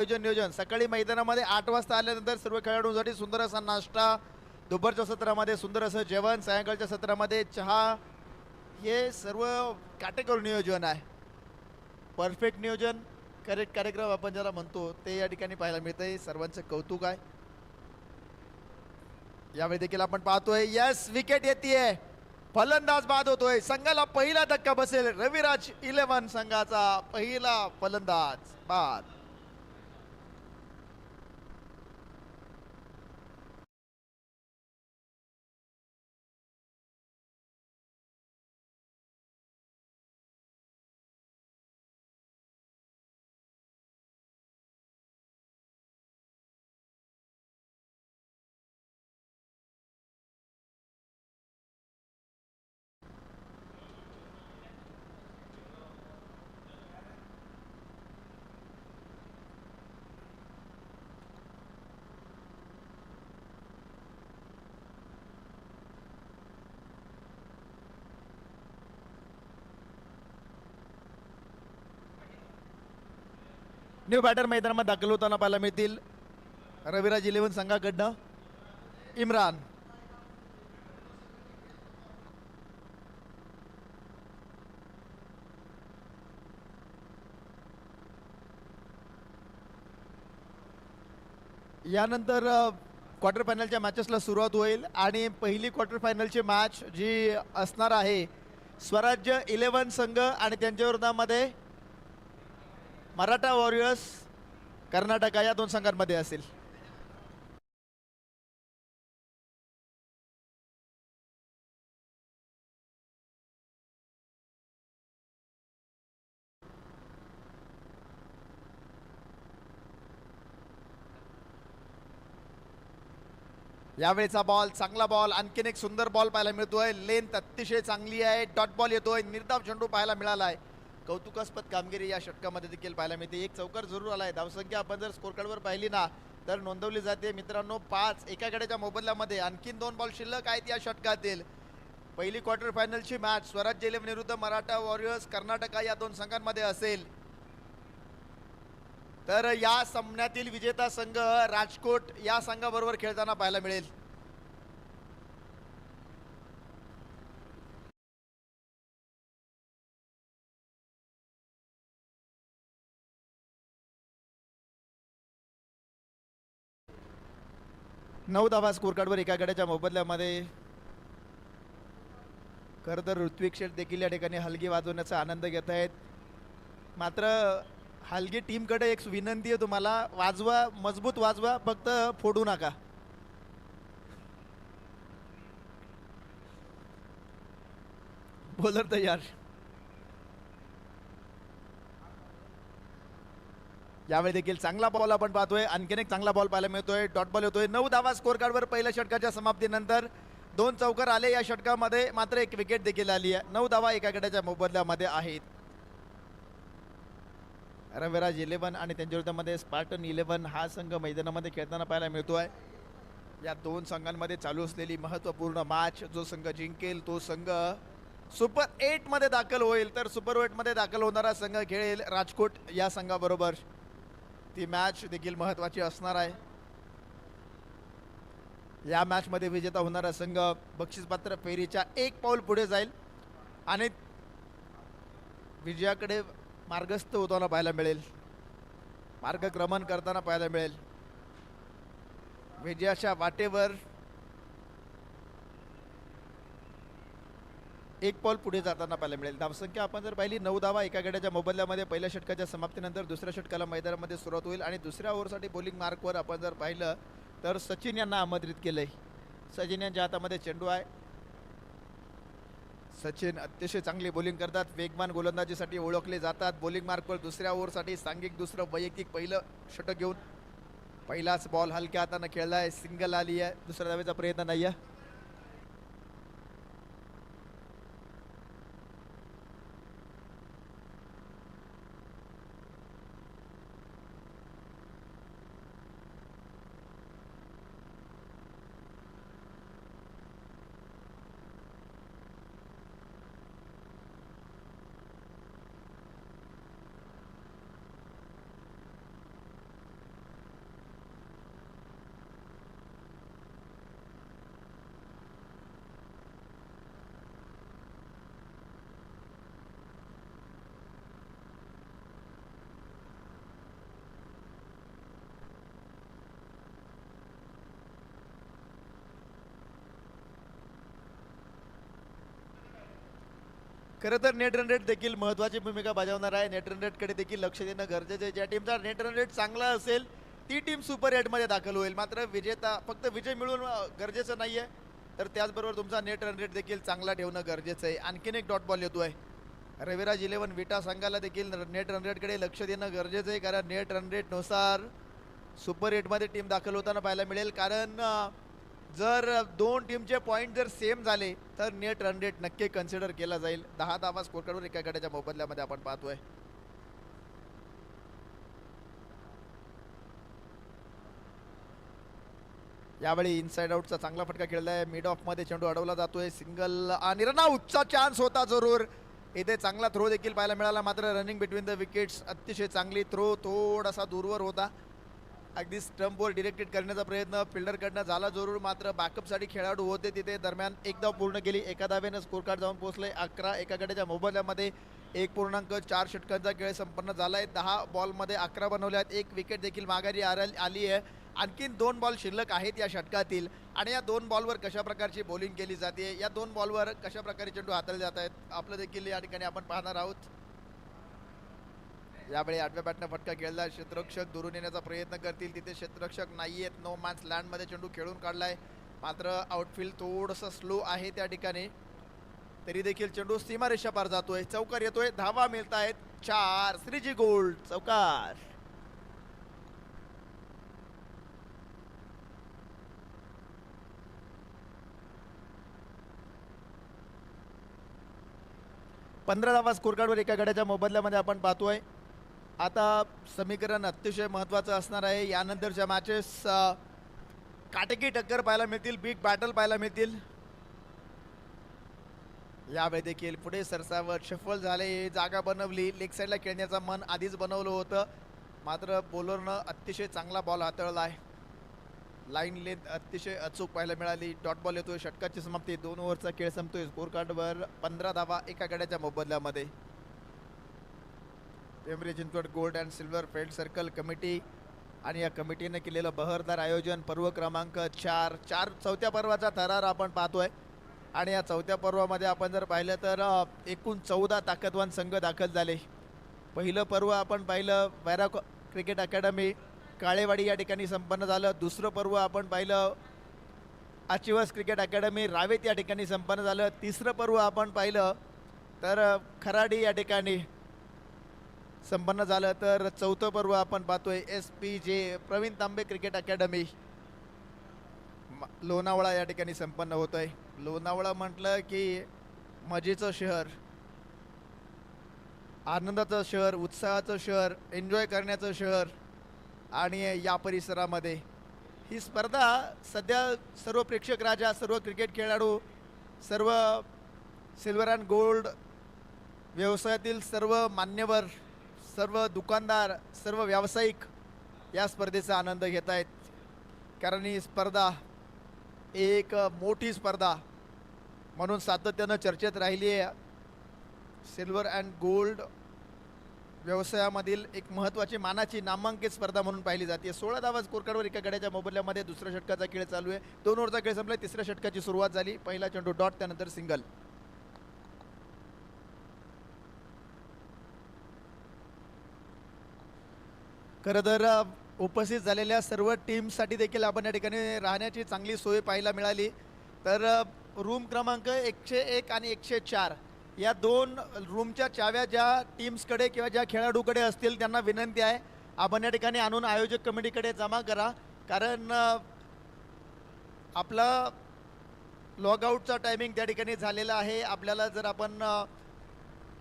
नियोजन सकाळी मैदानामध्ये 8 वाजता आल्यानंतर सर्व खेळाडूंसाठी सुंदर असा नाश्ता, दुपारच्या सत्रामध्ये सुंदर असं जेवण, सायंकाळच्या सत्रामध्ये चहा, हे सर्व काटेकोर नियोजन आहे. परफेक्ट नियोजन, करेक्ट कार्यक्रम आपण ज्याला म्हणतो ते या ठिकाणी पाहायला मिळतंय. सर्वांचं कौतुक आहे. यावेळी देखील आपण पाहतोय यस विकेट येते, फलंदाज बाद होतोय. संघाला पहिला धक्का बसेल. रविराज 11 संघाचा पहिला फलंदाज बाद. न्यू बॅटर मैदानामध्ये दाखल होताना पाहायला मिळतील रविराज 11 संघाकडनं इम्रान. यानंतर क्वार्टर फायनलच्या मॅचेसला सुरुवात होईल आणि पहिली क्वार्टर फायनलची मॅच जी असणार आहे स्वराज्य 11 संघ आणि त्यांच्या विरोधामध्ये मराठा वॉरियर्स कर्नाटका या दोन संघांमध्ये असेल. यावेळेचा बॉल चांगला बॉल, आणखीन एक सुंदर बॉल पाहायला मिळतोय. लेंथ अतिशय चांगली आहे. डॉट बॉल येतोय. निर्धाव चेंडू पाहायला मिळाला आहे. कौतुकास्पद कामगिरी या षटकामध्ये देखील पाहायला मिळते. एक चौकार जरूर आलाय. धावसंख्या आपण जर स्कोर कार्डवर पाहिली ना तर नोंदवली जाते मित्रांनो 5. एका गड्याच्या मोबदल्यामध्ये आणखीन 2 बॉल शिल्लक आहेत या षटकातील. पहिली क्वार्टर फायनलची मॅच स्वराज्य 11 विरुद्ध मराठा वॉरियर्स कर्नाटका या दोन संघांमध्ये असेल. तर या सामन्यातील विजेता संघ राजकोट या संघाबरोबर खेळताना पाहायला मिळेल. नऊ धावा स्कोर कार्डवर एका गड्याच्या मोबदल्यामध्ये. खरं तर ऋत्विक शेठ देखील या ठिकाणी हलगी वाजवण्याचा आनंद घेत आहेत. मात्र हलगी टीमकडे एक विनंती आहे तुम्हाला, वाजवा, मजबूत वाजवा, फक्त फोडू नका. बॉलर तयार. यावेळी देखील चांगला बॉल आपण पाहतोय. आणखीन एक चांगला बॉल पाहायला मिळतोय. डॉट बॉल येतोय. 9 धावा स्कोर कार्डवर पहिल्या षटकाच्या समाप्तीनंतर 2 चौकार आले या षटकामध्ये. मात्र एक विकेट देखील आली आहे. 9 धावा एका गड्याच्या मोबदल्यामध्ये आहेत. रविराज 11 आणि त्यांच्या विरोधामध्ये स्पार्टन 11 हा संघ मैदानामध्ये खेळताना पाहायला मिळतोय. या दोन संघांमध्ये चालू असलेली महत्त्वपूर्ण मॅच, जो संघ जिंकेल तो संघ सुपर 8 मध्ये दाखल होईल. तर सुपर 8 मध्ये दाखल होणारा संघ खेळेल राजकोट या संघाबरोबर. ती मॅच देखील महत्त्वाची असणार आहे. या मॅच मध्ये विजेता होणारा संघ बक्षीसपात्र फेरीच्या 1 पाऊल पुढे जाईल आणि विजयाकडे मार्गस्थ होताना पाहायला मिळेल, मार्गक्रमण करताना पाहायला मिळेल. विजयाच्या वाटेवर 1 पाऊल पुढे जाताना पाहायला मिळेल. धावसंख्या आपण जर पाहिली 9 धावा एका गड्याच्या मोबदल्यामध्ये पहिल्या षटकाच्या समाप्तीनंतर दुसऱ्या षटकाला मैदानामध्ये सुरुवात होईल. आणि दुसऱ्या ओव्हरसाठी बॉलिंग मार्कवर आपण जर पाहिलं तर सचिन यांना आमंत्रित केलंय. सचिन यांच्या हातामध्ये चेंडू आहे. सचिन अतिशय चांगली बॉलिंग करतात. वेगवान गोलंदाजीसाठी ओळखले जातात. बॉलिंग मार्कवर दुसऱ्या ओव्हरसाठी सांघिक दुसरं वैयक्तिक पहिलं षटक घेऊन पहिलाच बॉल हलक्या हाताने खेळलाय. सिंगल आली आहे. दुसऱ्या धावेचा प्रयत्न नाही आहे. खरं तर नेट रन रेट देखील महत्त्वाची भूमिका बजावणार आहे. नेट रन रेटकडे देखील लक्ष देणं गरजेचं आहे. ज्या टीमचा नेट रन रेट चांगला असेल ती टीम सुपर एटमध्ये दाखल होईल. मात्र विजेता फक्त विजय मिळवून गरजेचं नाही आहे, तर त्याचबरोबर तुमचा नेट रन रेट देखील चांगला ठेवणं गरजेचं आहे. आणखीन एक डॉट बॉल येतो आहे. रविराज 11 विटा संघाला देखील नेट रन रेटकडे लक्ष देणं गरजेचं आहे, कारण नेट रन रेटनुसार सुपर एटमध्ये टीम दाखल होताना पाहायला मिळेल. कारण जर दोन टीमचे पॉईंट जर सेम झाले तर नेट रन रेट नक्की कन्सिडर केला जाईल. 10 धावा स्कोर कार्डवर एका गड्याच्या मोबदल्यामध्ये आपण पाहतोय. यावेळी इनसाइड आउटचा चांगला फटका खेळलाय. मिड ऑफ मध्ये चेंडू अडवला जातोय. सिंगल आणि रनआउटचा चान्स होता जरूर. इथे चांगला थ्रो देखील पाहायला मिळाला, मात्र रनिंग बिटवीन द विकेट्स अतिशय चांगली. थ्रो थोडासा दूरवर होता, अगदी स्टंपवर डिरेक्टेड करण्याचा प्रयत्न फिल्डरकडनं झाला जरूर, मात्र बॅकअपसाठी खेळाडू होते तिथे. दरम्यान एक धाव पूर्ण केली. एका धावेनं स्कोर कार्ड जाऊन पोहोचले 11. एका गड्याच्या मोबदल्यामध्ये 1.4 षटकांचा खेळ संपन्न झालाय. 10 बॉलमध्ये 11 बनवल्यात. एक विकेट देखील माघारी आली आहे. आणखीन 2 बॉल शिल्लक आहेत या षटकातील, आणि या 2 बॉलवर कशा प्रकारची बॉलिंग केली जाते, या 2 बॉलवर कशा प्रकारे चेंडू हाताळले जात आहेत, आपलं देखील या ठिकाणी आपण पाहणार आहोत. यावेळी आठव्या बॅटनं फटका खेळला. क्षेत्ररक्षक दुरून येण्याचा प्रयत्न करतील, तिथे क्षेत्ररक्षक नाही आहेत. नो मॅन्स लँडमध्ये चेंडू खेळून काढलाय, मात्र आउटफील्ड थोडंसं स्लो आहे त्या ठिकाणी. तरी देखील चेंडू सीमारेषा पार जातोय. चौकार येतोय. धावा मिळत आहेत 4. श्रीजी गोल्ड चौकार. पंधरा धावा स्कोर कार्डवर एका गड्याच्या मोबदल्यामध्ये आपण पाहतोय. आता समीकरण अतिशय महत्त्वाचं असणार आहे. यानंतरच्या मॅचेस काटेकी टक्कर पाहायला मिळतील, बिग बॅटल पाहायला मिळतील. यावेळी देखील पुढे सरसावत शफल झाले, जागा बनवली. लेग साईडला खेळण्याचं मन आधीच बनवलं होतं, मात्र बॉलरनं अतिशय चांगला बॉल हाताळला आहे. लाईन लेंथ अतिशय अचूक पाहायला मिळाली. डॉट बॉल येतोय. षटकाची समाप्ती. 2 ओव्हरचा खेळ संपतोय. स्कोर कार्डवर 15 धावा एका गड्याच्या मोबदल्यामध्ये. Pimpri Chinchwad gold and silver friend circle committee आणि या कमिटीने केलेलं बहरदार आयोजन. पर्व क्रमांक 4. चौथ्या पर्वाचा थरार आपण पाहतोय, आणि या चौथ्या पर्वामध्ये आपण जर पाहिलं तर एकूण 14 ताकदवान संघ दाखल झाले. पहिलं पर्व आपण पाहिलं वैरा क्रिकेट अकॅडमी काळेवाडी या ठिकाणी संपन्न झालं. दुसरं पर्व आपण पाहिलं आचिवास क्रिकेट अकॅडमी रावेत या ठिकाणी संपन्न झालं. तिसरं पर्व आपण पाहिलं तर खराडी या ठिकाणी संपन्न झालं. तर चौथं पर्व आपण पाहतोय SPJ प्रवीण तांबे क्रिकेट अकॅडमी लोणावळा या ठिकाणी संपन्न होत आहे. लोणावळा म्हटलं की मजेचं शहर, आनंदाचं शहर, उत्साहाचं शहर, एन्जॉय करण्याचं शहर, आणि या परिसरामध्ये ही स्पर्धा सध्या सर्व प्रेक्षक राजा, सर्व क्रिकेट खेळाडू, सर्व सिल्वर अँड गोल्ड व्यवसायातील सर्व मान्यवर, सर्व दुकानदार, सर्व व्यावसायिक या स्पर्धेचा आनंद घेत आहेत. कारण ही स्पर्धा एक मोठी स्पर्धा म्हणून सातत्यानं चर्चेत राहिली आहे. सिल्वर अँड गोल्ड व्यवसायामधील एक महत्त्वाची मानाची नामांकित स्पर्धा म्हणून पाहिली जाते. 16 धावा स्कोर कार्डवर एका गड्याच्या मोबदल्यामध्ये दुसऱ्या षटकाचा खेळ चालू आहे. 2 ओव्हरचा खेळ संपला. तिसऱ्या षटकाची सुरुवात झाली. पहिला चेंडू डॉट, त्यानंतर सिंगल. खरं तर उपस्थित झालेल्या सर्व टीमसाठी देखील आपण या ठिकाणी राहण्याची चांगली सोय पाहायला मिळाली. तर रूम क्रमांक 101 आणि 104 या 2 रूमच्या चाव्या ज्या टीम्सकडे किंवा ज्या खेळाडूकडे असतील त्यांना विनंती आहे, आपण या ठिकाणी आणून आयोजक कमिटीकडे जमा करा. कारण आपला लॉगआउटचा टायमिंग त्या ठिकाणी झालेला आहे. आपल्याला जर आपण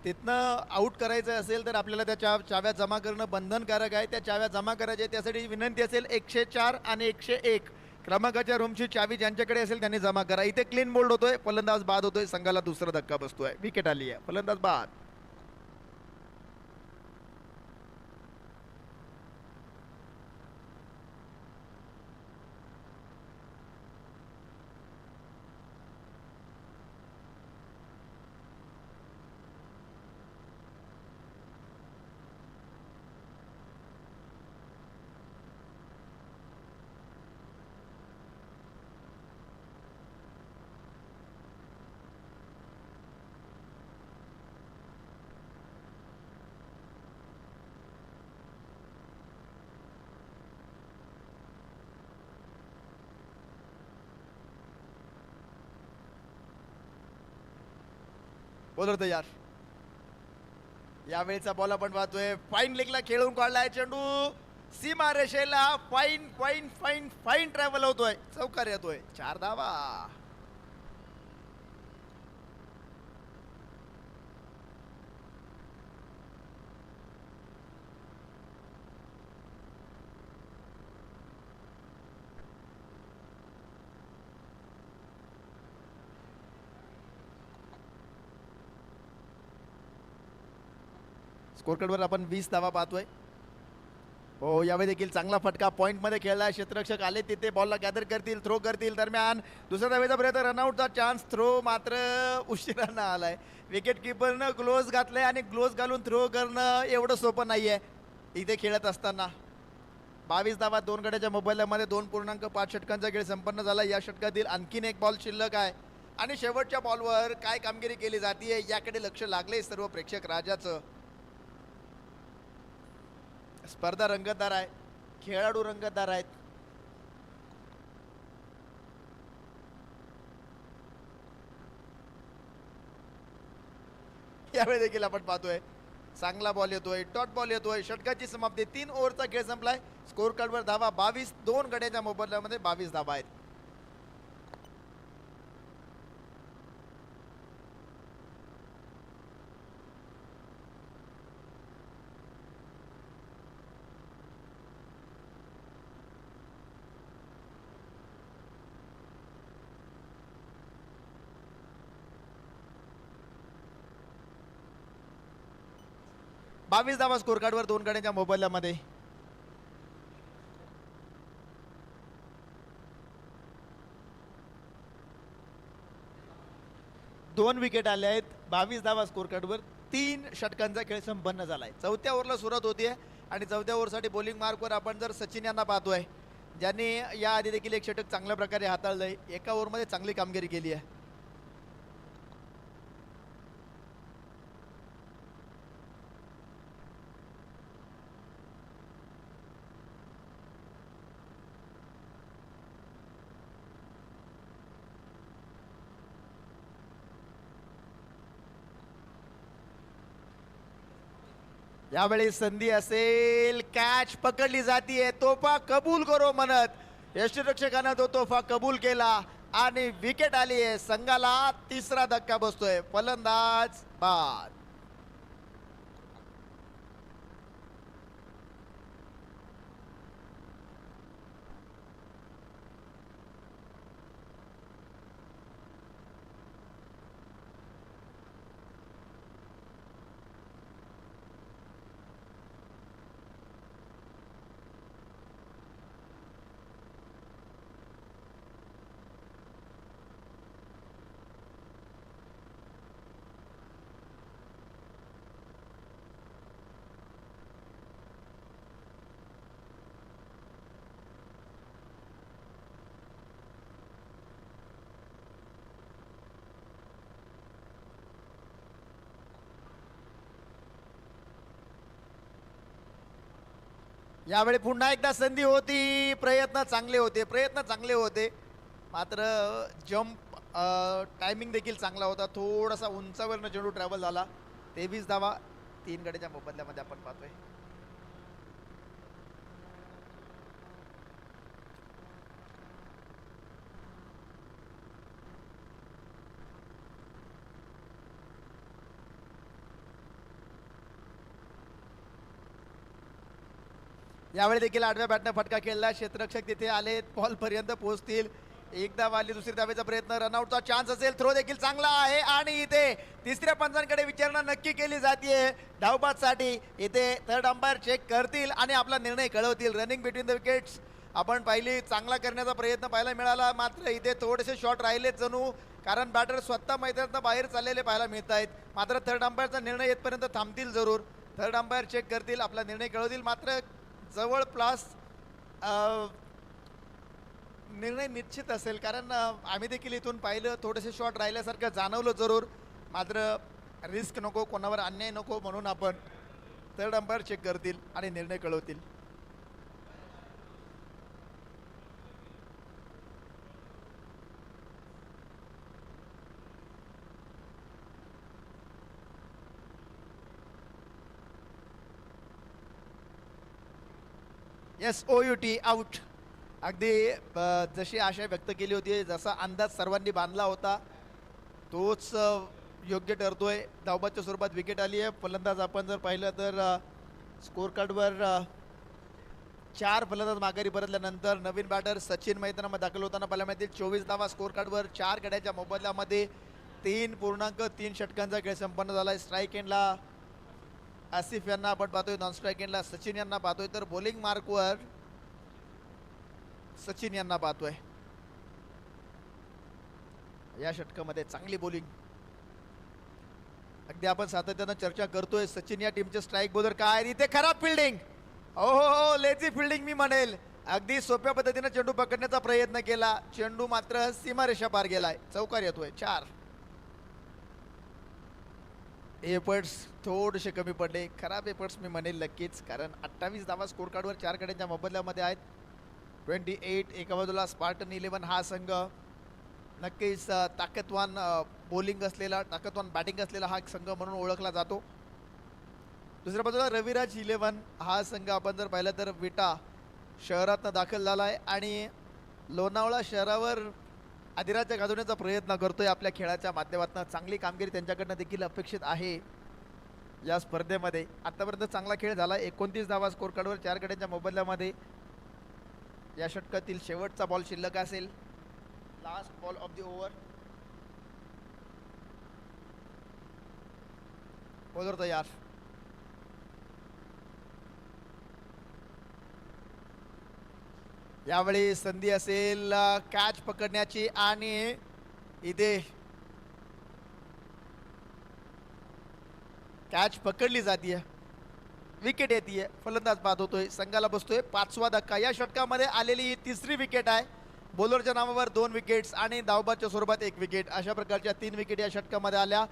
तिथनं आऊट करायचं असेल तर आपल्याला त्या चाव्या जमा करणं बंधनकारक आहे. त्या चाव्या जमा करायच्या, त्यासाठी विनंती असेल 104 आणि 101 क्रमांकाच्या रूमची चावी ज्यांच्याकडे असेल त्यांनी जमा करा. इथे क्लीन बोल्ड होतोय, फलंदाज बाद होतोय, संघाला दुसरा धक्का बसतोय. विकेट आली आहे, फलंदाज बाद. बॉलर तयार. यावेळेचा बॉल आपण पाहतोय फाईन लेगला खेळून काढलाय चेंडू सीमा रेषेला. Fine fine fine fine travel होतोय, चौकार येतोय. 4 धावा. स्कोरकार्डवर आपण 20 धावा पाहतोय. हो, यावेळी देखील चांगला फटका पॉइंट मध्ये खेळला. क्षेत्ररक्षक आले तिथे बॉलला गॅदर करतील, थ्रो करतील. दरम्यान दुसऱ्या धावेचा प्रयत्न, रनआउटचा चान्स. थ्रो मात्र उशिरानं आलाय. विकेट किपरनं ग्लोव्ज घातले आणि ग्लोव्ज घालून थ्रो करणं एवढं सोपं नाहीये इथे खेळत असताना. 22 धावा 2 गड्याच्या मोबाईलमध्ये 2.5 षटकांचा खेळ संपन्न झाला. या षटकातील आणखीन एक बॉल शिल्लक आहे आणि शेवटच्या बॉलवर काय कामगिरी केली जाते याकडे लक्ष लागले सर्व प्रेक्षक राजाचं. स्पर्धा रंगतदार आहे, खेळाडू रंगतदार आहेत. यावेळी देखील आपण पाहतोय चांगला बॉल येतोय, डॉट बॉल येतोय. षटकाची समाप्ती. 3 ओव्हरचा खेळ संपलाय. स्कोर कार्डवर धावा 22. 2 गड्याच्या मोबदल्यामध्ये 22 धावा आहेत. बावीस धावा स्कोर कार्डवर 2 गड्यांच्या मोबदल्यामध्ये. दोन विकेट आले आहेत. 22 धावा स्कोर कार्डवर. 3 षटकांचा खेळ संपन्न झालाय. चौथ्या ओव्हरला सुरुवात होतीये आणि चौथ्या ओव्हरसाठी बॉलिंग मार्कवर आपण जर सचिन यांना पाहतोय, ज्यांनी या आधी देखील एक षटक चांगल्या प्रकारे हाताळलंय. एका ओव्हरमध्ये चांगली कामगिरी केली आहे. यावेळी संधी असेल, कॅच पकडली जातीये. तोफा कबूल करो म्हणत यष्टीरक्षकानं तो तोफा कबूल केला आणि विकेट आली आहे. संघाला तिसरा धक्का बसतोय. फलंदाज बाद. यावेळी पुन्हा एकदा संधी होती. प्रयत्न चांगले होते. मात्र जंप टायमिंग देखील चांगला होता. थोडासा उंचावरनं चेंडू ट्रॅव्हल झाला. 23 धावा 3 गड्याच्या मोबदल्यामध्ये आपण पाहतोय. यावेळी देखील आडव्या बॅटने फटका खेळला. क्षेत्ररक्षक तिथे आले, बॉल पर्यंत पोहोचतील. एकदा वाली दुसरी धावेचा प्रयत्न. रनआउटचा चान्स असेल. थ्रो देखील चांगला आहे आणि इथे तिसऱ्या पंचांकडे विचारणा नक्की केली जाते धावबादसाठी. इथे थर्ड अंपायर चेक करतील आणि आपला निर्णय कळवतील. रनिंग बिटवीन द विकेट्स आपण पाहिली, चांगला करण्याचा प्रयत्न पाहायला मिळाला. मात्र इथे थोडेसे शॉट राहिलेत जणू, कारण बॅटर स्वतः मैदानात बाहेर चाललेले पाहायला मिळत आहेत. मात्र थर्ड अंपायरचा निर्णय येतपर्यंत थांबतील जरूर. थर्ड अंपायर चेक करतील, आपला निर्णय कळवतील. मात्र जवळपास निर्णय निश्चित असेल, कारण आम्ही देखील इथून पाहिलं, थोडेसे शॉट राहिल्यासारखं जाणवलं जरूर. मात्र रिस्क नको, कोणावर अन्याय नको म्हणून आपण थर्ड अंपायर चेक करतील आणि निर्णय कळवतील. SOUT out. अगदी जशी आशा व्यक्त केली होती, जसा अंदाज सर्वांनी बांधला होता तोच योग्य ठरतोय. धावबादच्या स्वरूपात विकेट आली आहे. फलंदाज आपण जर पाहिलं तर स्कोर कार्डवर 4 फलंदाज माघारी परतल्यानंतर नवीन बॅटर सचिन मैदानामध्ये दाखल होताना पाहायला मिळतील. 24 धावा स्कोर कार्डवर. 4 गड्याच्या मोबदल्यामध्ये 3.3 षटकांचा खेळ संपन्न झाला आहे. स्ट्राईक एंडला आसिफ यांना आपण पाहतोय, नॉन स्ट्राईक एंडला सचिन यांना पाहतोय, तर बॉलिंग मार्कवर सचिन यांना पाहतोय. या षटकामध्ये चांगली बॉलिंग, अगदी आपण सातत्यानं चर्चा करतोय सचिन या टीमचे स्ट्राईक बॉलर काय. इथे खराब फिल्डिंग, हो लेझी फिल्डिंग मी म्हणेल. अगदी सोप्या पद्धतीने चेंडू पकडण्याचा प्रयत्न केला, चेंडू मात्र सीमारेषा पार गेलाय. चौकार येतोय. 4 एफर्ट्स थोडेसे कमी पडले. खराब एफर्ट्स मी म्हणेल नक्कीच, कारण 28 धावा स्कोर कार्डवर 4 गड्यांच्या मोबदल्यामध्ये आहेत. 28 एका बाजूला स्पार्टन 11 हा संघ नक्कीच ताकदवान बॉलिंग असलेला, ताकदवान बॅटिंग असलेला हा संघ म्हणून ओळखला जातो. दुसऱ्या बाजूला रविराज 11 हा संघ आपण जर पाहिलं तर विटा शहरातनं दाखल झाला आहे आणि लोणावळा शहरावर अधिराज्य गाजवण्याचा प्रयत्न करतोय आपल्या खेळाच्या माध्यमातून. चांगली कामगिरी त्यांच्याकडनं देखील अपेक्षित आहे या स्पर्धेमध्ये. आतापर्यंत चांगला खेळ झाला. 29 धावा स्कोर कार्डवर 4 गड्यांच्या मोबदल्यामध्ये. या षटकातील शेवटचा बॉल शिल्लक असेल, last ball of the over. Bowler तयार. यावेळी संधी असेल कॅच पकडण्याची आणि इथे कॅच पकडली जाते, विकेट येते. फलंदाज बाद होतोय, संघाला बसतोय 5वा धक्का. या षटकामध्ये आलेली ही 3री विकेट आहे. बॉलरच्या नावावर 2 विकेट्स आणि धावबादच्या स्वरूपात 1 विकेट. अशा प्रकारच्या 3 विकेट या षटकामध्ये आल्या.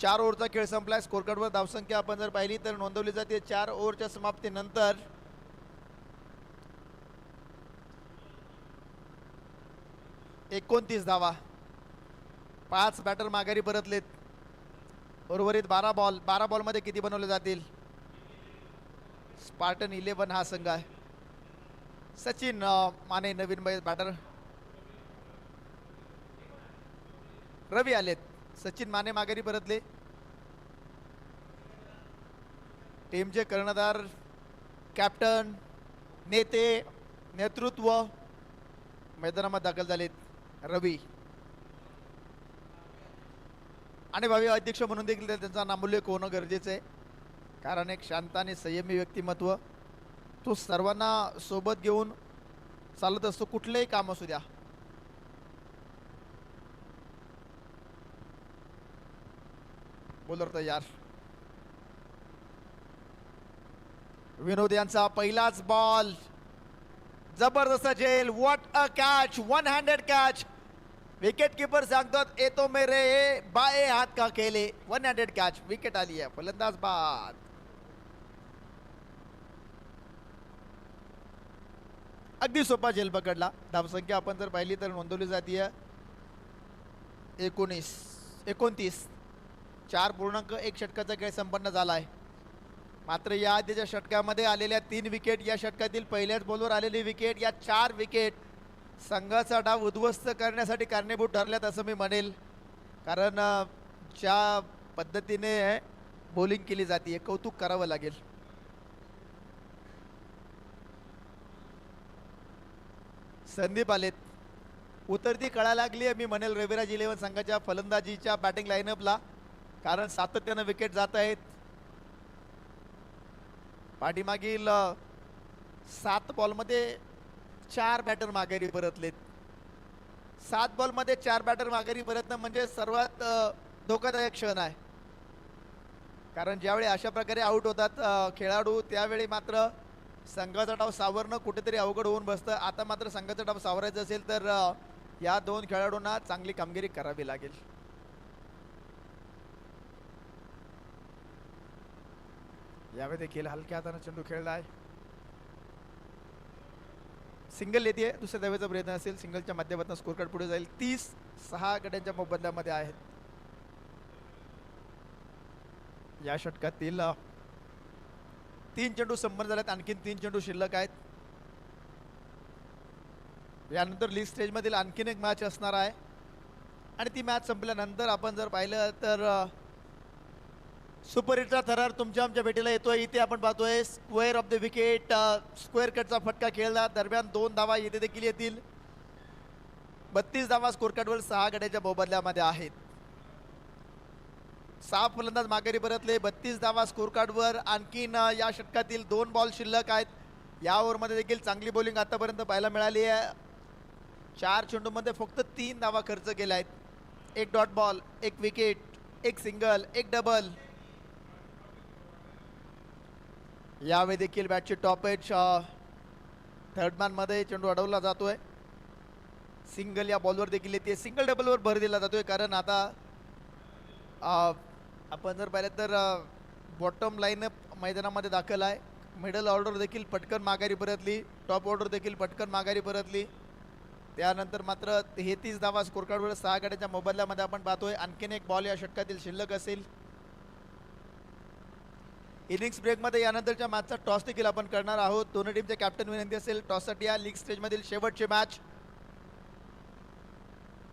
4 ओव्हरचा खेळ संपलाय. स्कोर कार्डवर धावसंख्या आपण जर पाहिली तर नोंदवली जाते. 4 ओव्हरच्या समाप्तीनंतर 29 धावा. 5 बॅटर माघारी परतलेत. उर्वरित 12 बॉलमध्ये किती बनवले जातील? स्पार्टन 11 हा संघ आहे. सचिन माने नवीन बॅटर. रवी आलेत. सचिन माने माघारी परतले. टीमचे कर्णधार, कॅप्टन, नेते, नेतृत्व मैदानामध्ये दाखल झालेत. रवी आणि भावी अध्यक्ष म्हणून देखील त्यांचा नामोल्लेख होणं गरजेचं आहे, कारण एक शांत आणि संयमी व्यक्तिमत्व. तो सर्वांना सोबत घेऊन चालत असतो, कुठलंही काम असू द्या. बॉलर तयार. विनोद यांचा पहिलाच बॉल. जबरदस्त झेल. What a catch. 1 handed catch. Wicket keeper सांगतात येतो मेरे बाए हात का केले. 1 हँडेड कॅच. विकेट आली आहे. फलंदाज बाद. अगदी सोपा झेल पकडला. धावसंख्या आपण जर पाहिली तर नोंदवली जाते 29. 4.1 षटकाचा खेळ संपन्न झाला आहे. मात्र या आधीच्या षटकामध्ये आलेल्या 3 विकेट, या षटकातील पहिल्याच बॉलवर आलेली विकेट, या 4 विकेट संघाचा डाव उद्ध्वस्त करण्यासाठी कारणीभूत ठरल्यात असं मी म्हणेल. कारण ज्या पद्धतीने बॉलिंग केली जाते कौतुक करावं लागेल. संदीप आलेत. उतरती कळा लागली आहे मी म्हणेल रविराज 11 संघाच्या फलंदाजीच्या बॅटिंग लाईनअपला, कारण सातत्यानं विकेट जात आहेत. पाठीमागील 7 बॉलमध्ये 4 बॅटर माघारी परतलेत. 7 बॉलमध्ये 4 बॅटर माघारी परतणं म्हणजे सर्वात धोकादायक क्षण आहे, कारण ज्यावेळी अशा प्रकारे आउट होतात खेळाडू त्यावेळी मात्र संघाचा डाव सावरणं कुठेतरी अवघड होऊन बसतं. आता मात्र संघाचा डाव सावरायचा असेल तर या 2 खेळाडूंना चांगली कामगिरी करावी लागेल. यावेळी देखील हलक्या हाताने चेंडू खेळला आहे. सिंगल येते. दुसऱ्या धावेचा प्रयत्न असेल. सिंगलच्या माध्यमातून स्कोर कार्ड पुढे जाईल. 30-6 गड्यांच्या मोबदल्यामध्ये आहेत. या षटकातील 3 चेंडू संपन्न झालेत. आणखीन 3 चेंडू शिल्लक आहेत. यानंतर लीग स्टेजमधील आणखीन एक मॅच असणार आहे आणि ती मॅच संपल्यानंतर आपण जर पाहिलं तर सुपर हिटचा थरार तुमच्या आमच्या भेटीला येतोय. इथे आपण पाहतोय square of the wicket, square कटचा फटका खेळला दरम्यान 2 धावा इथे देखील येतील. 32 धावा स्कोर कार्डवर 6 गड्याच्या मोबदल्यामध्ये आहेत. 6 फलंदाज माघारी परतले. 32 धावा स्कोर कार्डवर. आणखीन या षटकातील 2 बॉल शिल्लक आहेत. या ओव्हरमध्ये देखील चांगली बॉलिंग आतापर्यंत पाहायला मिळाली आहे. 4 चेंडूमध्ये फक्त 3 धावा खर्च केल्या आहेत. 1 dot ball, 1 wicket, 1 single, 1 double. यावेळी देखील बॅटची टॉप एज थर्ड मॅन मध्ये चेंडू अडवला जातोय. सिंगल या बॉलवर देखील येते. सिंगल डबलवर भर दिला जातोय कारण आता आपण जर पाहिलं तर बॉटम लाईनअप मैदानामध्ये दाखल आहे. मिडल ऑर्डर देखील पटकन माघारी परतली. टॉप ऑर्डर देखील पटकन माघारी परतली. त्यानंतर मात्र 33 धावा स्कोर कार्डवर 6 गड्याच्या मोबदल्यामध्ये आपण पाहतोय. आणखीन एक बॉल या षटकातील शिल्लक असेल. इनिंग्स ब्रेकमध्ये यानंतरच्या मॅचचा टॉस देखील आपण करणार आहोत. दोन्ही टीमचे कॅप्टन विनंती असेल टॉससाठी या लीग स्टेजमधील शेवटची मॅच.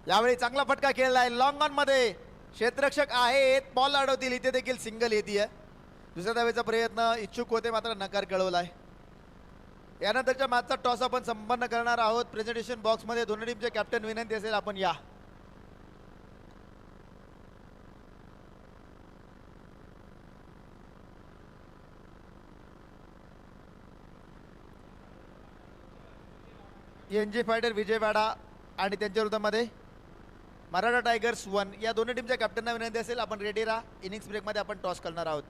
यावेळी चांगला फटका खेळलाय लॉंग ऑन मध्ये. क्षेत्ररक्षक आहेत, बॉल अडवतील. इथे देखील सिंगल येते. दुसऱ्या धावेचा प्रयत्न इच्छुक होते मात्र नकार कळवलाय. यानंतरच्या मॅचचा टॉस आपण संपन्न करणार आहोत. प्रेझेंटेशन बॉक्समध्ये दोन्ही टीमचे कॅप्टन विनंती असेल आपण या. NG फायटर विजयवाडा आणि त्यांच्या विरोधामध्ये मराठा टायगर्स 1 या दोन्ही टीमच्या कॅप्टनना विनंती असेल आपण रेडी राहा. इनिंग्स ब्रेकमध्ये आपण टॉस करणार आहोत.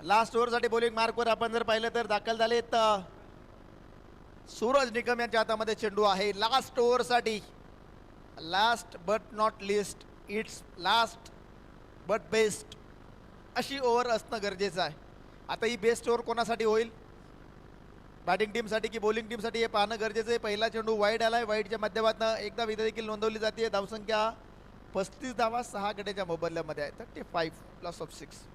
लास्ट ओव्हरसाठी बॉलिंग मार्कवर आपण जर पाहिलं तर दाखल झालेत सूरज निकम यांच्या हातामध्ये चेंडू आहे. लास्ट ओव्हरसाठी last but not least, it's last but best अशी ओव्हर असणं गरजेचं आहे. आता ही बेस्ट ओव्हर कोणासाठी होईल, बॅटिंग टीमसाठी की बॉलिंग टीमसाठी हे पाहणं गरजेचं आहे. पहिला चेंडू वाईड आलाय. वाईडच्या माध्यमातून एकदा विधा देखील नोंदवली जाते. धावसंख्या 35 धावा 6 गड्याच्या मोबदल्यामध्ये आहे. 35 प्लस ऑफ 6.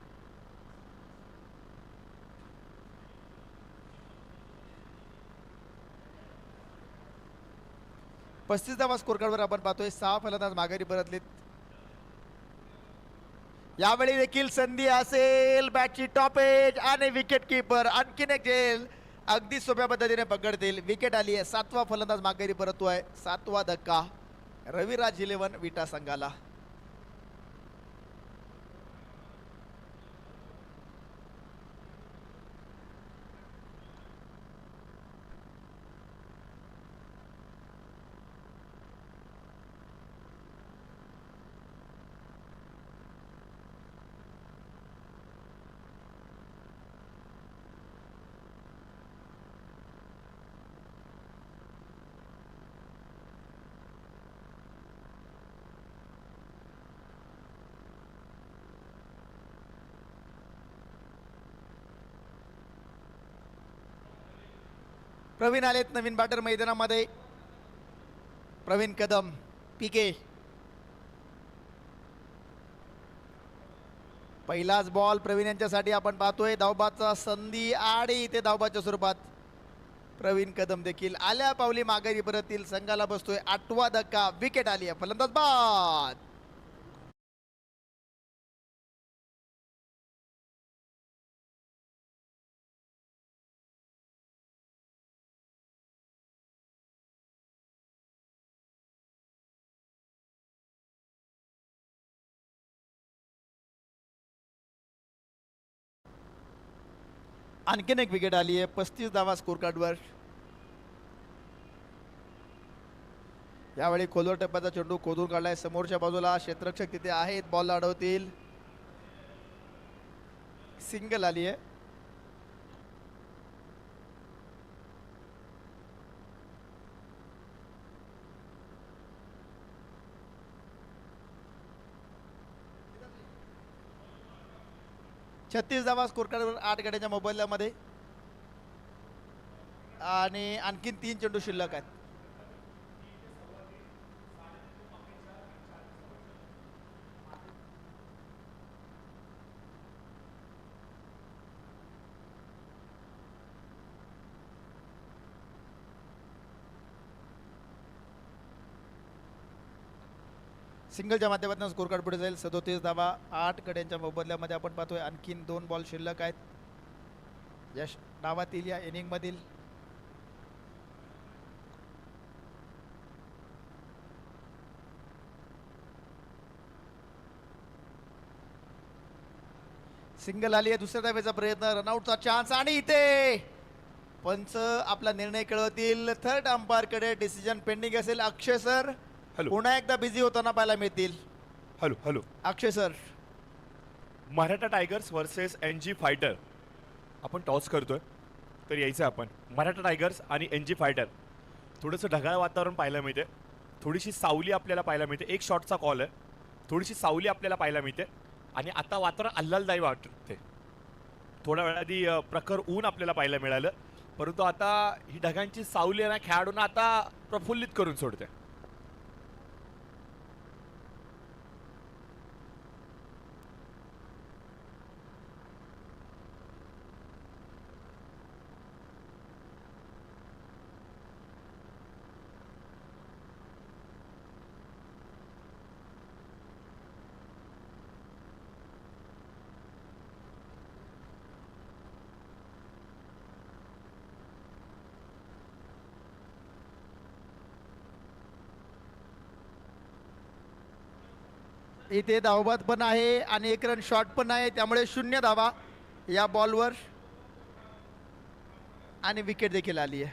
पस्तीस धावा स्कोर कार्डवर आपण पाहतोय. 6 फलंदाज माघारी परतलेत. यावेळी देखील संधी असेल. बॅटची टॉप एज आणि विकेट किपर आणखीन एक झेल अगदी सोप्या पद्धतीने पकडतील. विकेट आली आहे. 7वा फलंदाज माघारी परततोय. 7वा धक्का रविराज 11 विटा संघाला. प्रवीण आलेत नवीन बॅटर मैदानामध्ये. प्रवीण कदम PK. पहिलाच बॉल प्रवीण यांच्यासाठी आपण पाहतोय. धावबाचा संधी आणि इथे धावबाच्या स्वरूपात प्रवीण कदम देखील आल्या पावली माघारी परतील. संघाला बसतोय 8वा धक्का. विकेट आली आहे. फलंदाज बाद. आणखीन एक विकेट आली आहे. 35 धावा स्कोर कार्डवर. यावेळी खोलवर टप्प्याचा चेंडू खोदून काढलाय. समोरच्या बाजूला क्षेत्ररक्षक तिथे आहेत. बॉल अडवतील. सिंगल आली आहे. छत्तीस धावा स्कोर कार्डवर 8 गड्याच्या मोबदल्यामध्ये आणि आणखीन 3 चेंडू शिल्लक आहेत. सिंगलच्या माध्यमातून स्कोर कार्ड पुढे जाईल. 37 धावा 8 गड्यांच्या मोबदल्यामध्ये आपण पाहतोय. आणखीन 2 बॉल शिल्लक आहेत या डावातील या इनिंगमधील. सिंगल आली आहे. दुसऱ्या धावेचा प्रयत्न, रनआउटचा चान्स आणि इथे पंच आपला निर्णय कळवतील. थर्ड अंपायर कडे डिसिजन पेंडिंग असेल. अक्षय सर पुन्हा एकदा बिझी होताना पाहायला मिळतील. Hello hello Akshay sir. Maratha Tigers versus NG fighter. आपण टॉस करतोय तर यायचं आपण मराठा टायगर्स आणि NG फायटर. थोडंसं ढगाळ वातावरण पाहायला मिळते. थोडीशी सावली आपल्याला पाहायला मिळते. एक शॉटचा कॉल आहे. थोडीशी सावली आपल्याला पाहायला मिळते आणि आता वातावरण आल्हाददायी वाटते. थोड्या वेळा आधी प्रखर ऊन आपल्याला पाहायला मिळालं, परंतु आता ही ढगांची सावली ना खेळाडूंना आता प्रफुल्लित करून सोडते. इथे धावबाद पण आहे आणि एक रन शॉट पण आहे, त्यामुळे 0 धावा या बॉलवर आणि विकेट देखील आली आहे.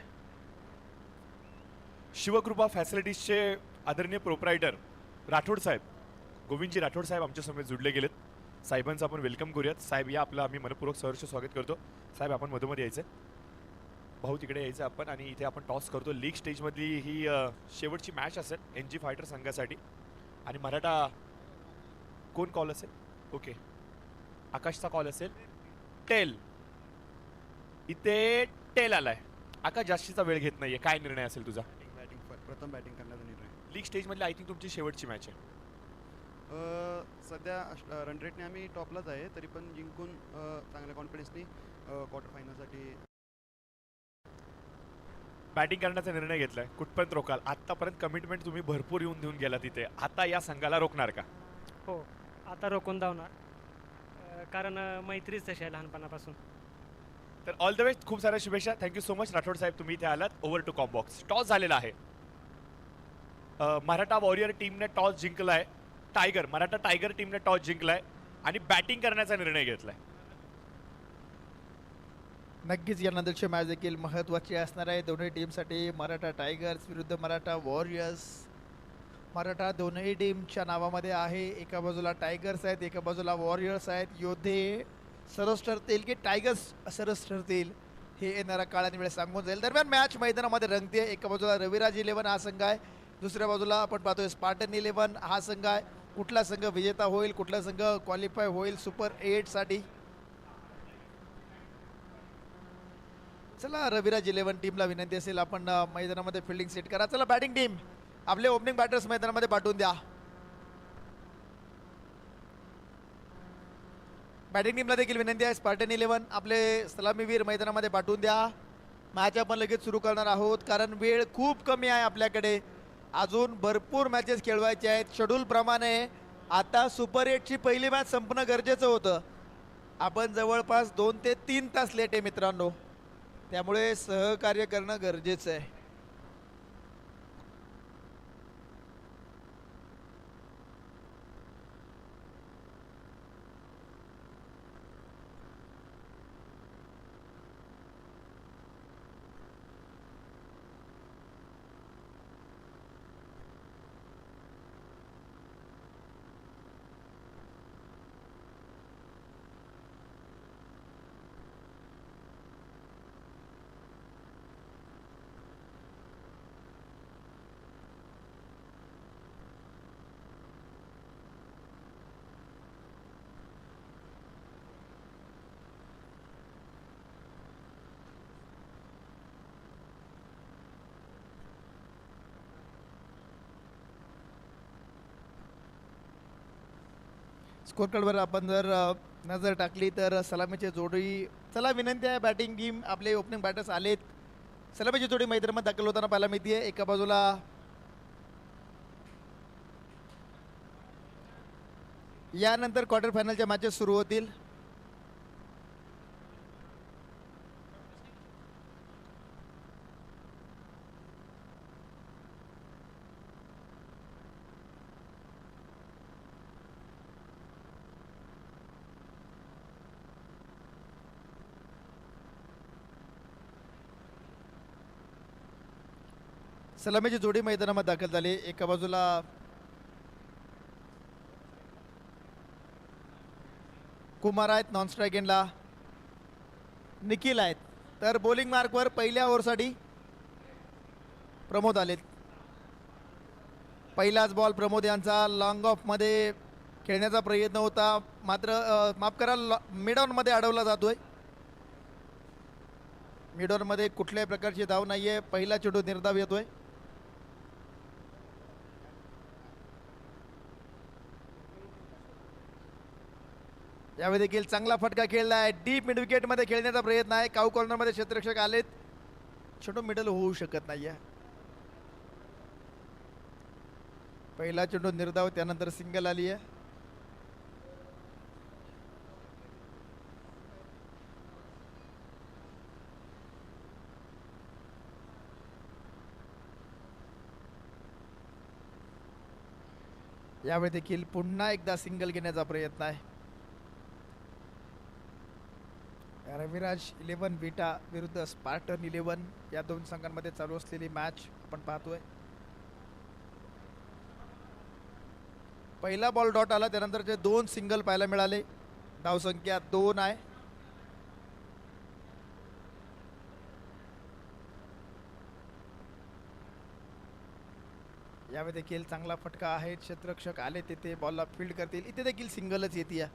शिवकृपा फॅसिलिटीजचे आदरणीय प्रोप्रायटर राठोड साहेब, गोविंदजी राठोड साहेब आमच्या समोर जुडले गेलेत. साहेबांचं आपण वेलकम करूयात. साहेब या, आपलं आम्ही मनपूर्वक सहर्ष स्वागत करतो. साहेब आपण मधोमध यायचं, भाऊ तिकडे यायचं आपण. आणि इथे आपण टॉस करतो. लीग स्टेजमधली ही शेवटची मॅच असेल NG फायटर संघासाठी. आणि मराठा कोण कॉल असेल? ओके, आकाशचा कॉल असेल. टेल, इथे टेल आलाय. आकाश जास्तीचा वेळ घेत नाहीये. काय निर्णय असेल तुझा? प्रथम बॅटिंग करण्याचा निर्णय. लीग स्टेजमधली आय थिंक तुमची शेवटची मॅच आहे. सध्या रन रेटने आम्ही टॉपलाच आहे, तरी पण जिंकून चांगल्या कॉन्फिडन्सनी क्वार्टर फायनलसाठी बॅटिंग करण्याचा निर्णय घेतलाय. कुठपर्यंत रोकाल? आतापर्यंत कमिटमेंट तुम्ही भरपूर येऊन देऊन गेला तिथे, आता या संघाला रोखणार का? हो, आता रोखून धावणार, कारण मैत्रीच तशी आहे लहानपणापासून. तर ऑल द वे, खूप साऱ्या शुभेच्छा. थँक्यू सो मच राठोड साहेब, तुम्ही इथे आलात. Over to comm box. Toss झालेला आहे. मराठा वॉरियर टीमने टॉस जिंकलाय. मराठा टायगर टीमने टॉस जिंकलाय आणि बॅटिंग करण्याचा निर्णय घेतलाय. नक्कीच यानंतरची मॅच देखील महत्त्वाची असणार आहे दोन्ही टीमसाठी. मराठा टायगर्स विरुद्ध मराठा वॉरियर्स. मराठा दोन्ही टीमच्या नावामध्ये आहे. एका बाजूला टायगर्स आहेत, एका बाजूला वॉरियर्स आहेत. योद्धे सरस ठरतील की टायगर्स सरस ठरतील हे येणारा काळाने वेळ सांगून जाईल. दरम्यान मॅच मैदानामध्ये रंगते. एका बाजूला रविराज 11 हा संघ आहे, दुसऱ्या बाजूला आपण पाहतोय स्पार्टन 11 हा संघ आहे. कुठला संघ विजेता होईल, कुठला संघ क्वालिफाय होईल सुपर 8 साठी? चला, रविराज 11 टीमला विनंती असेल आपण मैदानामध्ये फिल्डिंग सेट करा. चला बॅटिंग टीम, आपले ओपनिंग बॅटर्स मैदानामध्ये पाठवून द्या. बॅटिंग टीमला देखील विनंती आहे. स्पार्टन 11 आपले सलामीवीर मैदानामध्ये पाठवून द्या. मॅच आपण लगेच सुरू करणार आहोत, कारण वेळ खूप कमी आहे आपल्याकडे. अजून भरपूर मॅचेस खेळवायचे आहेत. शेड्यूल प्रमाणे आता सुपर 8ची पहिली मॅच संपणं गरजेचं होतं. आपण जवळपास 2 ते 3 तास लेट आहे मित्रांनो, त्यामुळे सहकार्य करणं गरजेचं आहे. स्कोर कार्डवर आपण जर नजर टाकली तर सलामीची जोडी. चला विनंती आहे, बॅटिंग टीम आपले ओपनिंग बॅटर्स आलेत. सलामीची जोडी मैदानामध्ये दाखल होताना पाहायला मिळते. एका बाजूला यानंतर क्वार्टर फायनलच्या मॅचेस सुरू होतील. सलामीची जोडी मैदानामध्ये दाखल झाली. एका बाजूला कुमार आहेत, नॉन स्ट्राईक एंडला निखिल आहेत, तर बॉलिंग मार्कवर पहिल्या ओव्हरसाठी प्रमोद आलेत. पहिलाच बॉल प्रमोद यांचा लॉंग ऑफमध्ये खेळण्याचा प्रयत्न होता, मात्र माफ करा, मिड ऑनमध्ये अडवला जातोय. मिड ऑनमध्ये कुठल्याही प्रकारची धाव नाहीये. पहिला चेंडू निर्धाव येतोय. यावेळी देखील चांगला फटका खेळला आहे. डीप मिड विकेट मध्ये खेळण्याचा प्रयत्न आहे. काऊ कॉर्नर मध्ये क्षेत्ररक्षक आलेत. चेंडू मिडल होऊ शकत नाहीये. पहिला चेंडू निर्धाव, त्यानंतर सिंगल आली आहे. यावेळी देखील पुन्हा एकदा सिंगल घेण्याचा प्रयत्न आहे. रविराज 11 बीटा विरुद्ध स्पार्टन 11 या दोन संघांमध्ये चालू असलेली मॅच आपण पाहतोय. पहिला बॉल डॉट आला, त्यानंतरचे दोन सिंगल पाहायला मिळाले. धावसंख्या 2 आहे. यावेळी देखील चांगला फटका आहे. क्षेत्ररक्षक आले तिथे बॉलला फील्ड करतील. इथे देखील सिंगलच येते.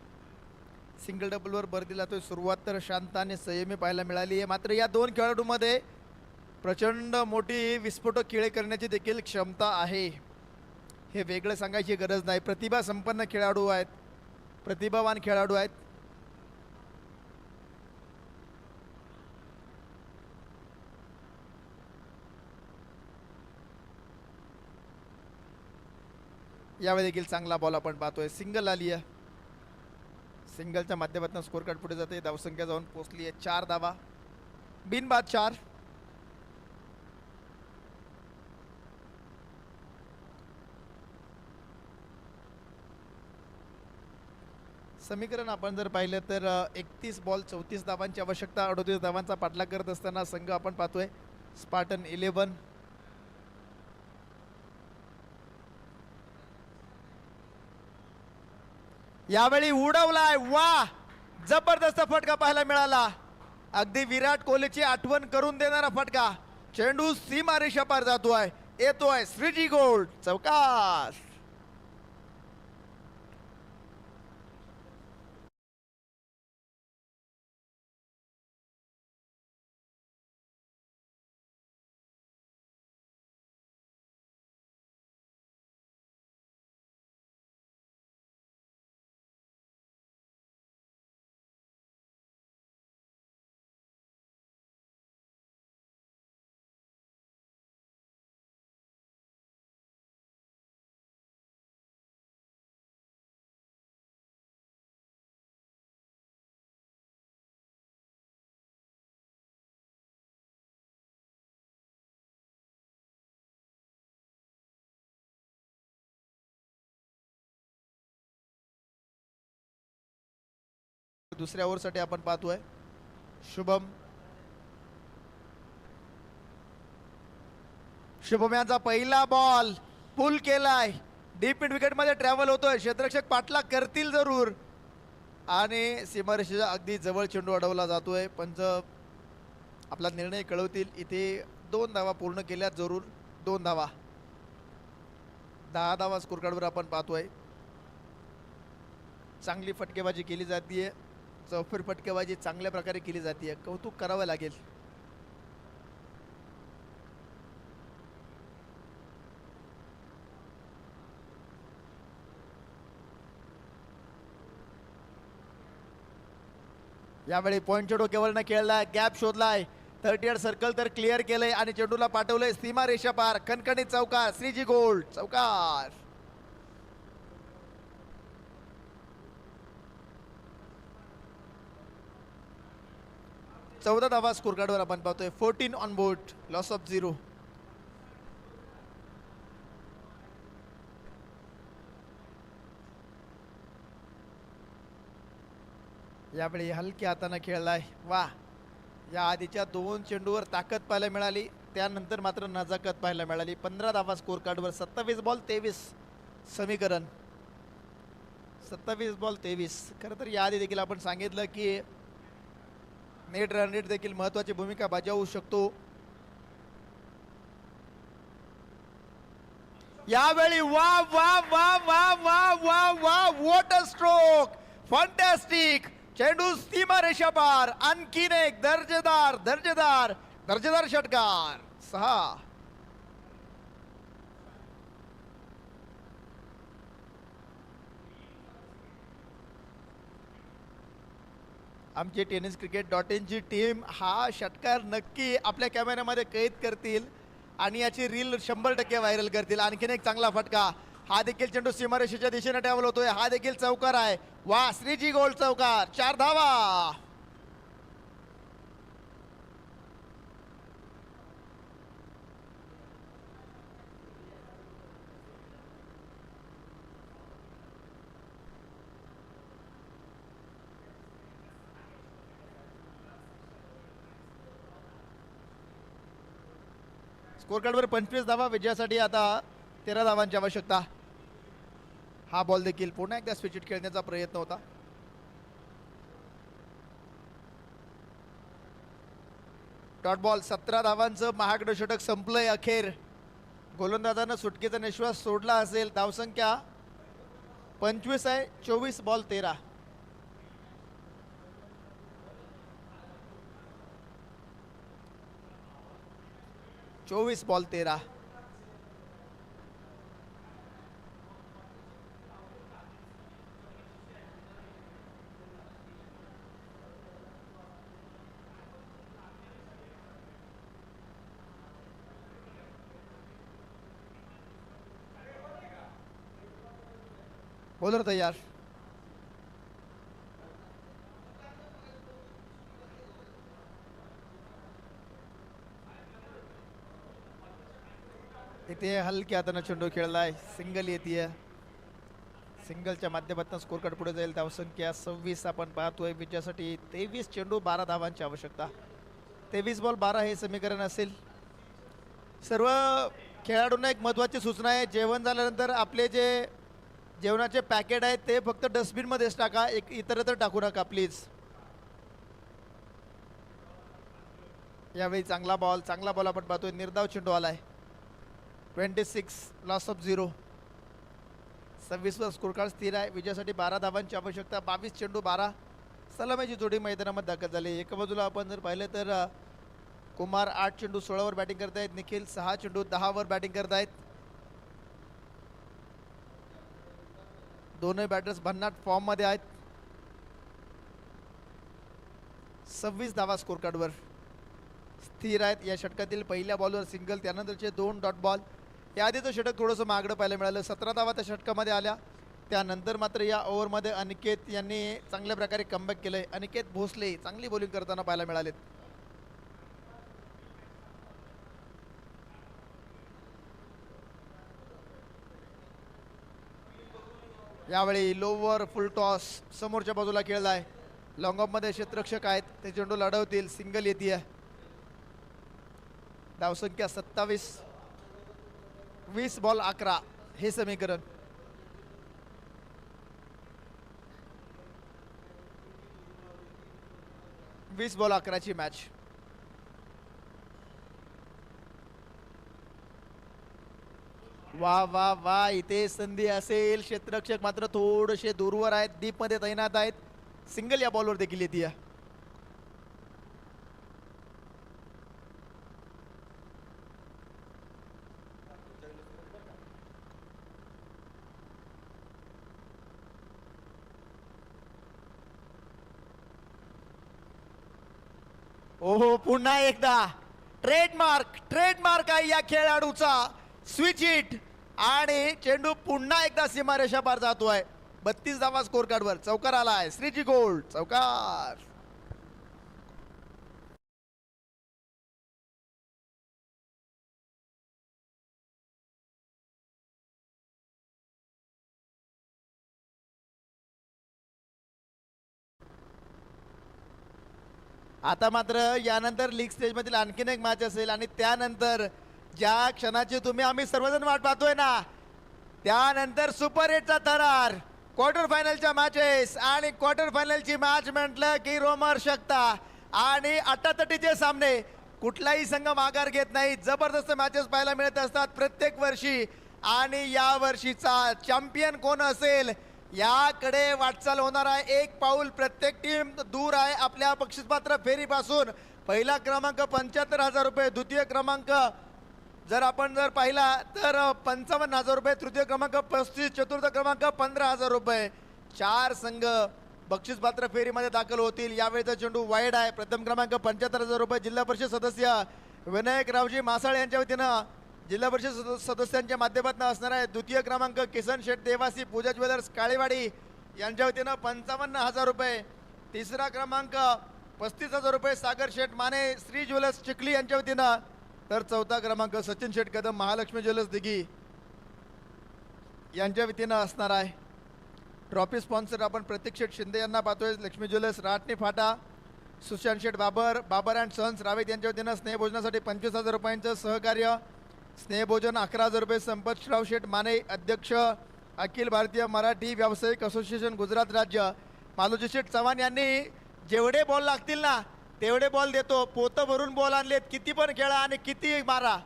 सिंगल डबलवर भर दिला तो. सुरुवात तर शांत आणि संयमी पाहायला मिळाली आहे, मात्र या दोन खेळाडूंमध्ये प्रचंड मोठी विस्फोटक खेळ करण्याची देखील क्षमता आहे. हे वेगळं सांगायची गरज नाही. प्रतिभा संपन्न खेळाडू आहेत, प्रतिभावान खेळाडू आहेत. यावेळी देखील चांगला बॉल आपण पाहतोय. सिंगल आली आहे. सिंगलच्या माध्यमातून स्कोर कार्ड पुढे जाते. धावसंख्या जाऊन पोहोचली आहे 4 धावा. बिनबाद 4. समीकरण आपण जर पाहिलं तर 31 बॉल 34 धावांची आवश्यकता. 38 धावांचा पाठलाग करत असताना संघ आपण पाहतोय स्पार्टन 11. यावेळी उडवलाय. वा, जबरदस्त फटका पाहायला मिळाला. अगदी विराट कोहलीची आठवण करून देणारा फटका. चेंडू सीमारेषा पार जातोय. येतोय श्रीजी गोल्ड चौकास. दुसऱ्या ओव्हरसाठी आपण पाहतोय शुभम यांचा पहिला बॉल पुल केलाय. डीप मिड विकेट मध्ये ट्रॅव्हल होतोय. क्षेत्ररक्षक पाठलाग करतील जरूर आणि सीमारेषेच्या अगदी जवळ चेंडू अडवला जातोय. पंच आपला निर्णय कळवतील. इथे 2 धावा पूर्ण केल्या, जरूर 2 धावा. 10 धावा स्कोर कार्डवर आपण पाहतोय. चांगली फटकेबाजी केली जाते. चौफेर फटकेबाजी चांगल्या प्रकारे केली जाते. कौतुक करावं लागेल. यावेळी पॉइंटच्या डोक्यावर न खेळला, गॅप शोधलाय. 30 यार्ड सर्कल तर क्लिअर केलंय आणि चेंडूला पाठवलंय सीमा रेषा पार. कणकणीत चौकार. श्रीजी गोल्ड चौकार. 14 धावा स्कोर कार्डवर आपण पाहतोय. 14 ऑन बोर्ड, लॉस ऑफ 0. यावेळी हलक्या हाताने खेळलाय. वा, या आधीच्या 2 चेंडूवर ताकद पाहायला मिळाली, त्यानंतर मात्र नजाकत पाहायला मिळाली. 15 धावा स्कोर कार्डवर. 27 बॉल 23 समीकरण. 27 बॉल 23. खरं तर याआधी देखील आपण सांगितलं की नेट रन रेट देखील महत्वाची भूमिका बजावू शकतो. यावेळी वा वा वा वा वा वा वा, व्हॉट अ स्ट्रोक, फॅन्टॅस्टिक. चेंडू सीमारेषा पार. आणखीन एक दर्जेदार दर्जेदार दर्जेदार षटकार. 6. आमची tenniscricket.in ची टीम हा षटकार नक्की आपल्या कॅमेऱ्यामध्ये कैद करतील आणि याची रील 100% व्हायरल करतील. आणखीन एक चांगला फटका. हा देखील चेंडू सीमारेषेच्या दिशेने ट्रॅव्हल होतोय. हा देखील चौकार आहे. वा, श्रीजी गोल्ड चौकार. 4 धावा. स्कोर कार्डवर 25 धावा. विजयासाठी आता 13 धावांची आवश्यकता. हा बॉल देखील पुन्हा एकदा स्विच हिट खेळण्याचा प्रयत्न होता. Dot ball. 17 धावांचं महागडं षटक संपलंय अखेर. गोलंदाजानं सुटकेचा निश्वास सोडला असेल. धावसंख्या 25 आहे. 24 बॉल 13. 24 बॉल 13. बॉलर तयार. इथे हलक्या हाताने चेंडू खेळलाय. सिंगल येते. सिंगलच्या माध्यमातून स्कोर कार्ड पुढे जाईल. धावसंख्या 26 आपण पाहतोय. विजयासाठी 23 चेंडू 12 धावांची आवश्यकता. 23 बॉल 12 हे समीकरण असेल. सर्व खेळाडूंना एक महत्त्वाची सूचना आहे. जेवण झाल्यानंतर आपले जे जेवणाचे पॅकेट आहेत ते फक्त डस्टबिनमध्येच टाका. एक इतरत्र टाकू नका प्लीज. यावेळी चांगला बॉल आपण पाहतोय. निर्धाव चेंडू आलाय. 26 लॉस ऑफ 0. 26 वर स्कोर कार्ड स्थिर आहे. विजयासाठी 12 धावांची आवश्यकता. 22 चेंडू 12. सलामीची जोडी मैदानामध्ये दाखल झाली. एका बाजूला आपण जर पाहिलं तर कुमार 8 चेंडू 16 वर बॅटिंग करतायत. निखिल 6 चेंडू 10 वर बॅटिंग करतायत. दोन्ही बॅटर्स भन्नाट फॉर्म मध्ये आहेत. 26 धावा स्कोर कार्डवर स्थिर आहेत. या षटकातील पहिल्या बॉलवर सिंगल, त्यानंतरचे 2 डॉट बॉल. याआधीचं षटक थोडंसं महागडं पाहायला मिळालं. 17 धावा त्या षटकामध्ये आल्या. त्यानंतर मात्र या ओव्हरमध्ये अनिकेत यांनी चांगल्या प्रकारे कमबॅक केलंय. अनिकेत भोसले चांगली बॉलिंग करताना पाहायला मिळालेत. यावेळी लोवर फुल टॉस समोरच्या बाजूला खेळलाय. लॉंग ऑफ मध्ये क्षेत्ररक्षक आहेत. ते चेंडू लढवतील. सिंगल येते. धावसंख्या 27. 20 बॉल 11 हे समीकरण. वीस बॉल 11ची मॅच. वा वा वा, इथे संधी असेल. क्षेत्ररक्षक मात्र थोडेसे दूरवर आहेत. डीप मध्ये तैनात आहेत. सिंगल या बॉलवर देखील येते. ओहो, पुन्हा एकदा ट्रेडमार्क आहे या खेळाडूचा. स्विच हिट आणि चेंडू पुन्हा एकदा सीमारेषा पार जातोय. 32 धावा स्कोर कार्डवर. चौकार आलाय. श्रीजी गोल्ड चौकार. आता मात्र यानंतर लीग स्टेजमधील आणखीन एक मॅच असेल आणि त्यानंतर ज्या क्षणाची तुम्ही आम्ही सर्वजण वाट पाहतोय ना, त्यानंतर सुपर एटचा थरार, क्वार्टर फायनलच्या मॅचेस आणि क्वार्टर फायनलची मॅच म्हटलं की रोमहर्षकता आणि अटातटीचे सामने. कुठलाही संघ माघार घेत नाही. जबरदस्त मॅचेस पाहायला मिळत असतात प्रत्येक वर्षी आणि या वर्षीचा चॅम्पियन कोण असेल याकडे वाटचाल होणार आहे. एक पाऊल प्रत्येक टीम दूर आहे आपल्या बक्षीसपात्र फेरीपासून. पहिला क्रमांक 75,000 रुपये, द्वितीय क्रमांक जर आपण पाहिला तर 55,000 रुपये, तृतीय क्रमांक 35, चतुर्थ क्रमांक 15,000 रुपये. 4 संघ बक्षीसपात्र फेरीमध्ये दाखल होतील. यावेळेचा चेंडू वाईड आहे. प्रथम क्रमांक 75,000 रुपये जिल्हा परिषद सदस्य विनायक रावजी मासाळ यांच्या वतीनं जिल्हा परिषद सदस्यांच्या माध्यमातून असणार आहे. द्वितीय क्रमांक किसन शेठ देवासी पूजा ज्वेलर्स काळेवाडी यांच्या वतीनं 55,000 रुपये. तिसरा क्रमांक 35,000 रुपये सागर शेठ माने श्री ज्वेलर्स चिखली यांच्या वतीनं. तर चौथा क्रमांक सचिन शेठ कदम महालक्ष्मी ज्वेलर्स दिघी यांच्या वतीनं असणार आहे. ट्रॉफी स्पॉन्सर आपण प्रतीक शेठ शिंदे यांना पाहतोय. Laxmi jewellers Ratani Phata, Sushant Sheth Babar and sons Ravet यांच्या वतीनं स्नेहभोजनासाठी 25,000 रुपयांचं सहकार्य. स्नेहभोजन 11,000 रुपये. संपतराव शेठ माने अध्यक्ष अखिल भारतीय मराठी व्यावसायिक असोसिएशन गुजरात राज्य. मालोजी शेठ चव्हाण यांनी जेवढे बॉल लागतील ना तेवढे बॉल देतो. पोतं भरून बॉल आणलेत, किती पण खेळा आणि किती मारा,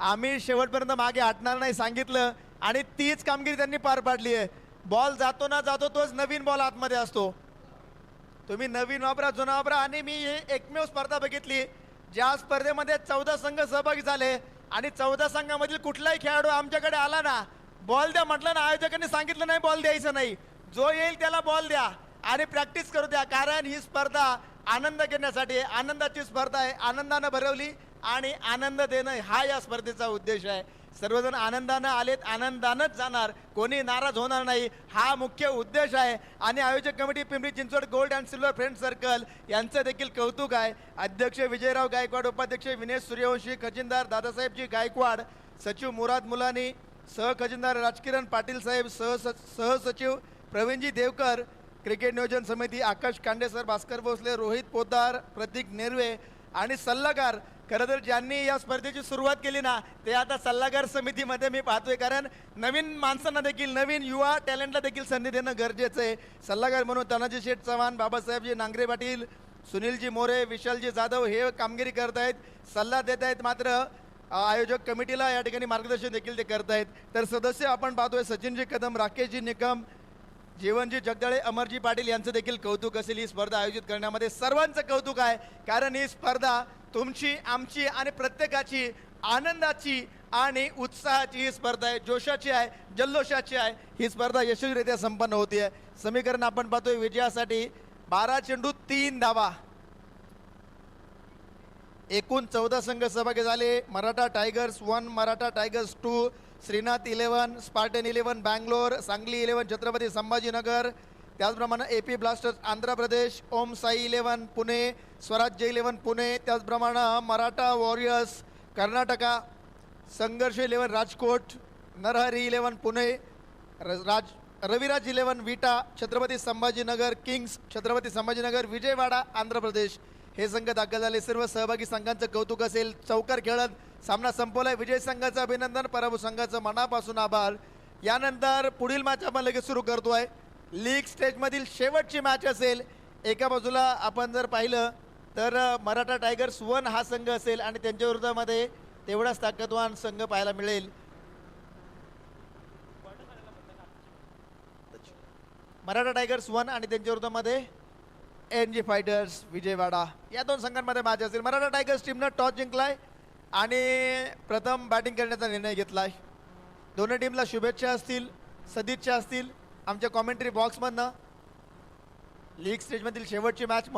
आम्ही शेवटपर्यंत मागे हटणार नाही सांगितलं आणि तीच कामगिरी त्यांनी पार पाडली आहे. बॉल जातो ना जातो तोच नवीन बॉल आतमध्ये असतो. तुम्ही नवीन वापरा जुना वापरा. आणि मी ही एकमेव स्पर्धा बघितली ज्या स्पर्धेमध्ये 14 संघ सहभागी झाले आणि 14 संघामधील कुठलाही खेळाडू आमच्याकडे आला ना, बॉल द्या म्हटलं ना, आयोजकांनी सांगितलं नाही बॉल द्यायचं नाही, जो येईल त्याला बॉल द्या आणि प्रॅक्टिस करू द्या. कारण ही स्पर्धा आनंद घेण्यासाठी आनंदाची स्पर्धा आहे. आनंदानं भरवली आणि आनंद देणं हा या स्पर्धेचा उद्देश आहे. सर्वजण आनंदानं आलेत, आनंदानंच जाणार, कोणी नाराज होणार नाही, हा मुख्य उद्देश आहे. आणि आयोजक committee Pimpri Chinchwad gold and silver friend circle यांचं देखील कौतुक आहे. अध्यक्ष विजयराव गायकवाड, उपाध्यक्ष विनेश सूर्यवंशी, खजिनदार दादासाहेबजी गायकवाड, सचिव मुराद मुलानी, सहखजिनदार राजकिरण पाटील साहेब, सहसचिव प्रवीणजी देवकर, क्रिकेट नियोजन समिती आकाश कांडेसर, भास्कर भोसले, रोहित पोद्दार, प्रतीक नेरवे आणि सल्लागार. खरं तर ज्यांनी या स्पर्धेची सुरुवात केली ना ते आता सल्लागार समितीमध्ये मी पाहतोय. कारण नवीन माणसांना देखील, नवीन युवा टॅलेंटला देखील संधी देणं गरजेचं आहे. सल्लागार म्हणून तानाजी शेठ चव्हाण, बाबासाहेबजी नांगरे पाटील, सुनीलजी मोरे, विशालजी जाधव हे कामगिरी करत आहेत, सल्ला देत आहेत. मात्र आयोजक कमिटीला या ठिकाणी मार्गदर्शन देखील ते करत आहेत. तर सदस्य आपण पाहतोय सचिनजी कदम, राकेशजी निकम, जीवनजी जगदाळे, अमरजी पाटील यांचं देखील कौतुक असेल. ही स्पर्धा आयोजित करण्यामध्ये सर्वांचं कौतुक आहे. कारण ही स्पर्धा तुमची, आमची आणि प्रत्येकाची आनंदाची आणि उत्साहाची ही स्पर्धा आहे, जोशाची आहे, जल्लोषाची आहे. ही स्पर्धा यशस्वीरित्या संपन्न होते. समीकरण आपण पाहतोय विजयासाठी 12 चेंडू 3 धावा. एकूण 14 संघ सहभागी झाले. Maratha tigers 1, Maratha tigers 2, Shrinath 11, Spartan 11 Bangalore, Sangli 11 Chhatrapati Sambhajinagar, त्याचप्रमाणे AP ब्लास्टर्स आंध्र प्रदेश, ओम साई 11 पुणे, स्वराज्य 11 पुणे, त्याचप्रमाणे मराठा वॉरियर्स कर्नाटका, संघर्ष 11 राजकोट, नरहरी 11 पुणे, रविराज 11 विटा, छत्रपती संभाजीनगर किंग्स, छत्रपती संभाजीनगर विजयवाडा आंध्र प्रदेश हे संघ दाखल झाले. सर्व सहभागी संघांचं कौतुक असेल. चौकार खेळत सामना संपवलाय. विजय संघाचं अभिनंदन, पराभूत संघाचं मनापासून आभार. यानंतर पुढील मॅच आपण लगेच सुरू करतोय. लीग स्टेजमधील शेवटची मॅच असेल. एका बाजूला आपण जर पाहिलं तर मराठा टायगर्स 1 हा संघ असेल आणि त्यांच्या विरोधामध्ये तेवढाच ताकदवान संघ पाहायला मिळेल. मराठा टायगर्स 1 आणि त्यांच्या विरोधामध्ये NG फायटर्स विजयवाडा या 2 संघांमध्ये मॅच असेल. मराठा टायगर्स टीमनं टॉस जिंकलाय आणि प्रथम बॅटिंग करण्याचा निर्णय घेतलाय. दोन्ही टीमला शुभेच्छा असतील, सदिच्छा असतील आमच्या कॉमेंट्री बॉक्समधनं. लीग स्टेजमधील शेवटची मॅच